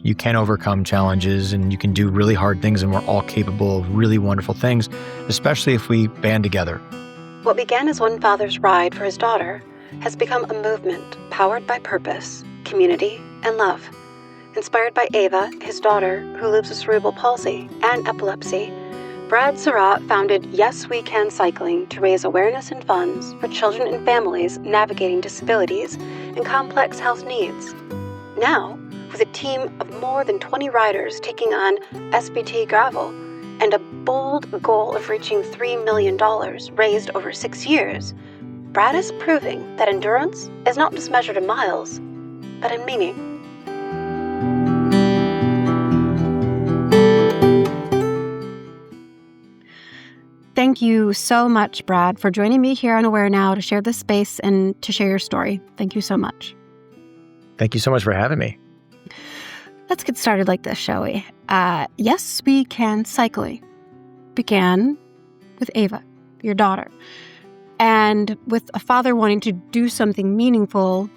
you can overcome challenges and you can do really hard things, and we're all capable of really wonderful things, especially if we band together. What began as one father's ride for his daughter has become a movement powered by purpose, community, and love. Inspired by Ava, his daughter, who lives with cerebral palsy and epilepsy, Brad Serot founded Yes We Can Cycling to raise awareness and funds for children and families navigating disabilities and complex health needs. Now, with a team of more than 20 riders taking on SBT GRVL and a bold goal of reaching $3 million raised over 6 years, Brad is proving that endurance is not just measured in miles, but in meaning. Thank you so much, Brad, for joining me here on AwareNow to share this space and to share your story. Thank you so much. Thank you so much for having me. Let's get started like this, shall we? Yes We Can Cycling began with Ava, your daughter, and with a father wanting to do something meaningful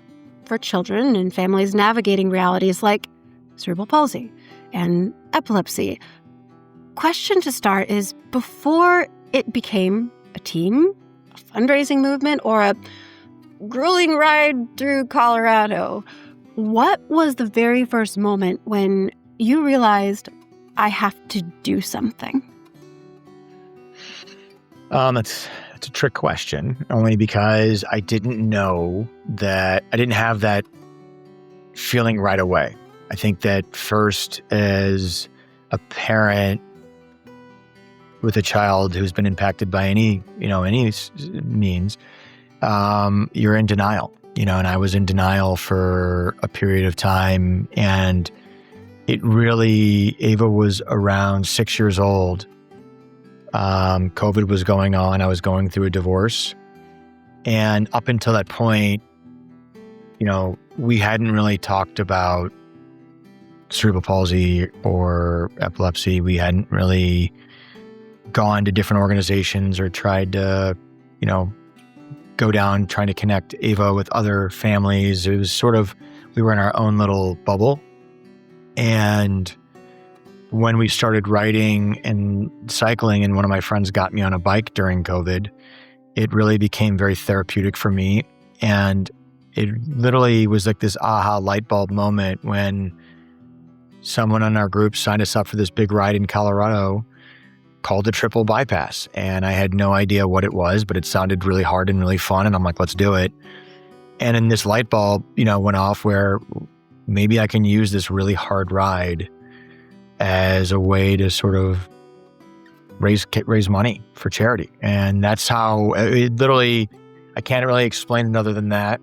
for children and families navigating realities like cerebral palsy and epilepsy. Question to start is, before it became a team, a fundraising movement, or a grueling ride through Colorado, what was the very first moment when you realized, I have to do something? That's a trick question, only because I didn't know that, I didn't have that feeling right away. I think that first, as a parent with a child who's been impacted by any means, you're in denial, and I was in denial for a period of time. And Ava was around 6 years old. COVID was going on. I was going through a divorce. And up until that point, we hadn't really talked about cerebral palsy or epilepsy. We hadn't really gone to different organizations or tried to, go down trying to connect Ava with other families. It was sort of, we were in our own little bubble. And when we started riding and cycling, and one of my friends got me on a bike during COVID, it really became very therapeutic for me. And it literally was like this aha light bulb moment when someone in our group signed us up for this big ride in Colorado called a triple bypass. And I had no idea what it was, but it sounded really hard and really fun. And I'm like, let's do it. And then this light bulb, went off where maybe I can use this really hard ride as a way to sort of raise money for charity. And that's how it literally, I can't really explain it other than that.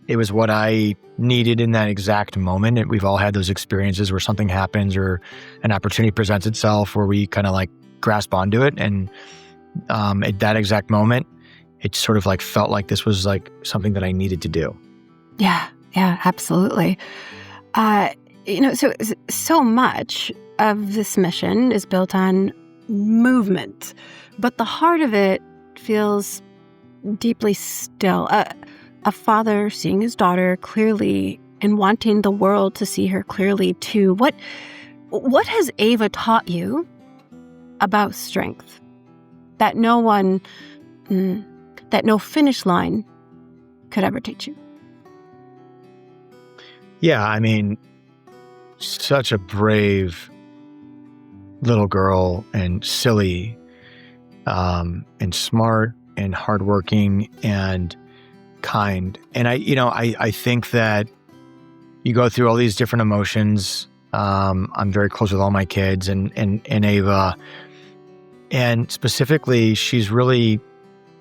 It was what I needed in that exact moment. And we've all had those experiences where something happens or an opportunity presents itself where we kind of like grasp onto it. And at that exact moment, it sort of like felt like this was like something that I needed to do. Yeah, absolutely. So much of this mission is built on movement, but the heart of it feels deeply still. A father seeing his daughter clearly and wanting the world to see her clearly too. What has Ava taught you about strength that no finish line could ever teach you? Yeah, such a brave little girl, and silly, and smart and hardworking and kind. And I think that you go through all these different emotions. I'm very close with all my kids and Ava. And specifically, she's really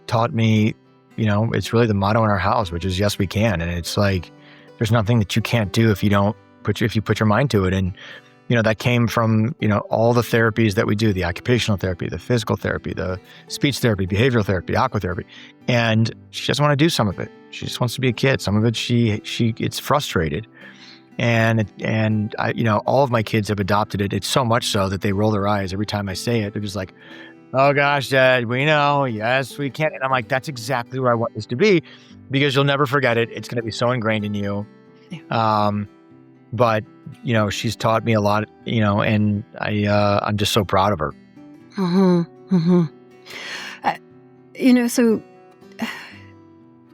taught me, it's really the motto in our house, which is yes, we can. And it's like, there's nothing that you can't do if you put your mind to it. And, that came from, all the therapies that we do, the occupational therapy, the physical therapy, the speech therapy, behavioral therapy, aquatherapy. And she doesn't want to do some of it. She just wants to be a kid. Some of it, she gets frustrated. And I, all of my kids have adopted it. It's so much so that they roll their eyes every time I say it. They're just like, oh gosh, Dad, we know. Yes, we can. And I'm like, that's exactly where I want this to be, because you'll never forget it. It's going to be so ingrained in you. But she's taught me a lot, and I'm just so proud of her. Mm-hmm. Mm-hmm. So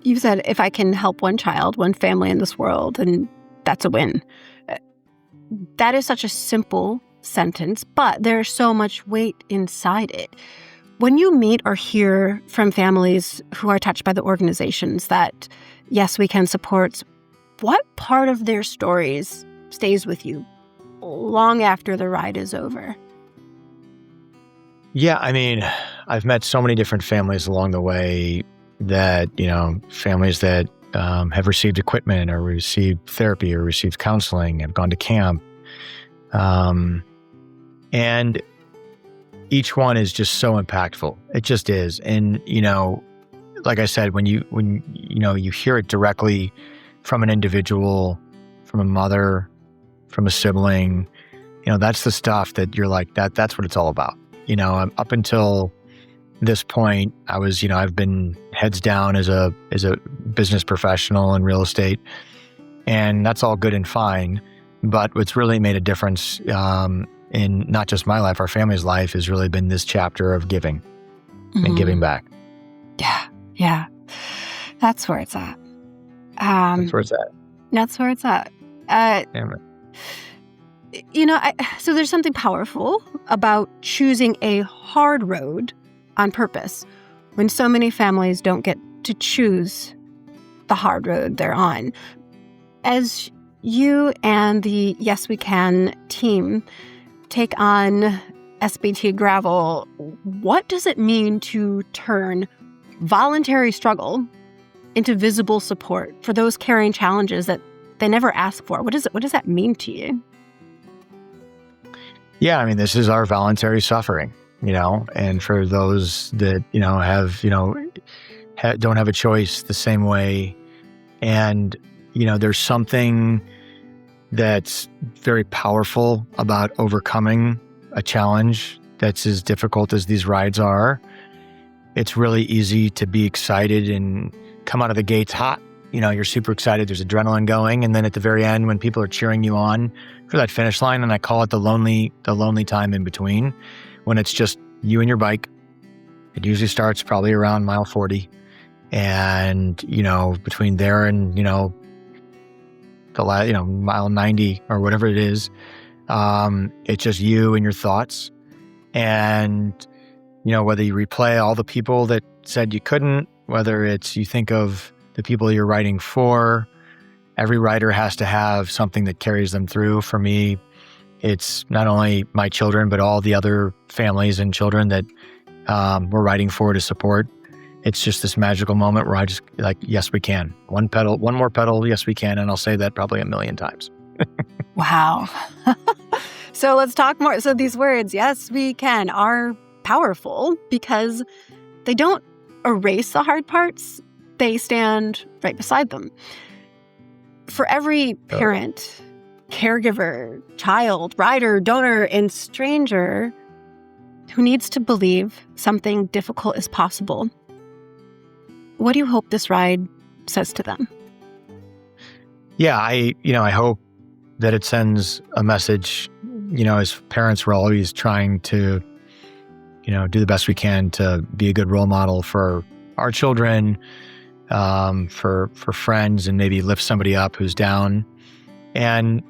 you said, if I can help one child, one family in this world, and that's a win. That is such a simple sentence, but there's so much weight inside it. When you meet or hear from families who are touched by the organizations that Yes We Can supports, what part of their stories stays with you long after the ride is over? Yeah, I mean, I've met so many different families along the way that, families that have received equipment or received therapy or received counseling, have gone to camp. And each one is just so impactful. It just is. And, like I said, when you hear it directly from an individual, from a mother, from a sibling, that's the stuff that you're like, that's what it's all about. Up until this point, I've been heads down as a business professional in real estate, and that's all good and fine. But what's really made a difference in not just my life, our family's life, has really been this chapter of giving and giving back. Yeah. That's where it's at. That's where it's at. That's where it's at. Damn it. So there's something powerful about choosing a hard road on purpose when so many families don't get to choose the hard road they're on. As you and the Yes We Can team take on SBT GRVL, what does it mean to turn voluntary struggle into visible support for those carrying challenges that they never ask for? What does that mean to you? Yeah, I mean, this is our voluntary suffering, and for those that, don't have a choice the same way. And, there's something that's very powerful about overcoming a challenge that's as difficult as these rides are. It's really easy to be excited and come out of the gates hot. You're super excited. There's adrenaline going. And then at the very end, when people are cheering you on for that finish line, and I call it the lonely time in between, when it's just you and your bike. It usually starts probably around mile 40. And, between there and, mile 90 or whatever it is, it's just you and your thoughts. And, whether you replay all the people that said you couldn't, whether it's you think of the people you're writing for, every writer has to have something that carries them through. For me, it's not only my children, but all the other families and children that we're writing for to support. It's just this magical moment where I just like, yes, we can. One more pedal, yes, we can. And I'll say that probably 1,000,000 times. Wow. So let's talk more. So these words, yes, we can, are powerful because they don't erase the hard parts. They stand right beside them. For every parent, caregiver, child, rider, donor, and stranger who needs to believe something difficult is possible, what do you hope this ride says to them? Yeah, I hope that it sends a message. As parents, we're always trying to, do the best we can to be a good role model for our children, for friends, and maybe lift somebody up who's down. And,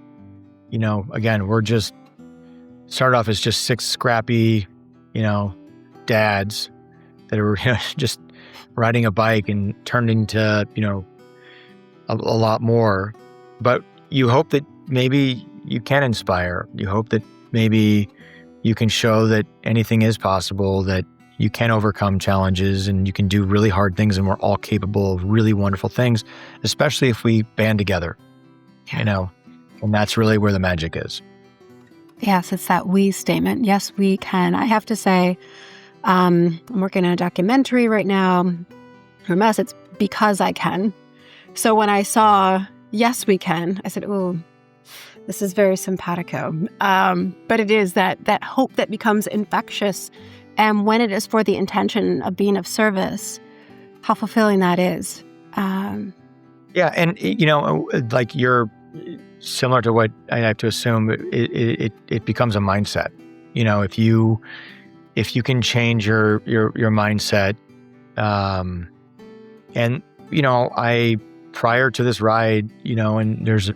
again, we're just started off as just 6 scrappy, dads that are just riding a bike and turned into, a lot more. But you hope that maybe you can inspire. You hope that maybe you can show that anything is possible, that you can overcome challenges and you can do really hard things, and we're all capable of really wonderful things, especially if we band together, and that's really where the magic is. Yes, it's that we statement. Yes, we can. I have to say, I'm working on a documentary right now from us. It's Because I Can. So when I saw Yes, we can, I said, oh, this is very simpatico. But it is that hope that becomes infectious. And when it is for the intention of being of service, how fulfilling that is. Yeah. And, like similar to what I have to assume, it becomes a mindset. If you can change your mindset, and I prior to this ride, and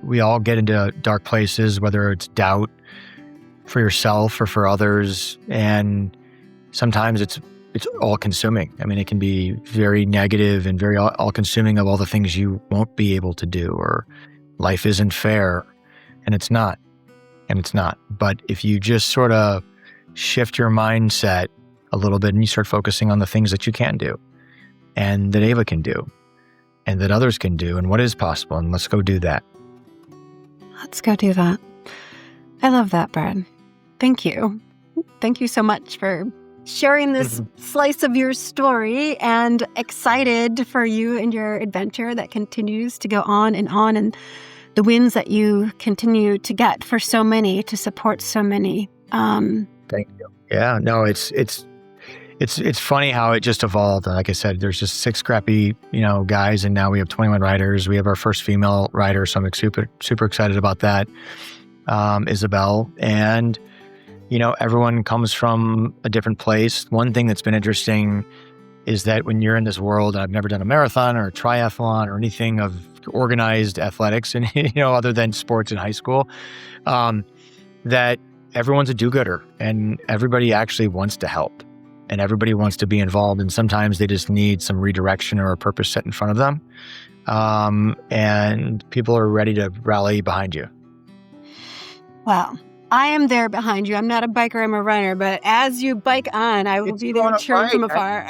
we all get into dark places, whether it's doubt for yourself or for others, and sometimes it's all consuming. I mean, it can be very negative and very all consuming of all the things you won't be able to do, or life isn't fair, and it's not. But if you just sort of shift your mindset a little bit and you start focusing on the things that you can do, and that Ava can do, and that others can do, and what is possible, and let's go do that. Let's go do that. I love that, Brad. Thank you. Thank you so much for sharing this slice of your story, and excited for you and your adventure that continues to go on, and the wins that you continue to get for so many, to support so many. Thank you. Yeah, no, it's funny how it just evolved. Like I said, there's just 6 scrappy, guys, and now we have 21 riders. We have our first female rider, so I'm super excited about that. Isabel, and everyone comes from a different place. One thing that's been interesting is that when you're in this world, I've never done a marathon or a triathlon or anything of organized athletics, and other than sports in high school, that everyone's a do-gooder, and everybody actually wants to help, and everybody wants to be involved, and sometimes they just need some redirection or a purpose set in front of them, and people are ready to rally behind you. Well, I am there behind you. I'm not a biker, I'm a runner, but as you bike on, I will be there cheering from afar.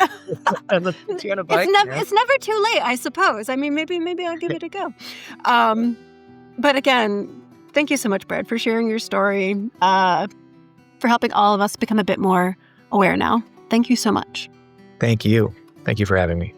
It's never too late, I suppose. I mean, maybe I'll give it a go. But again, thank you so much, Brad, for sharing your story, for helping all of us become a bit more aware now. Thank you so much. Thank you. Thank you for having me.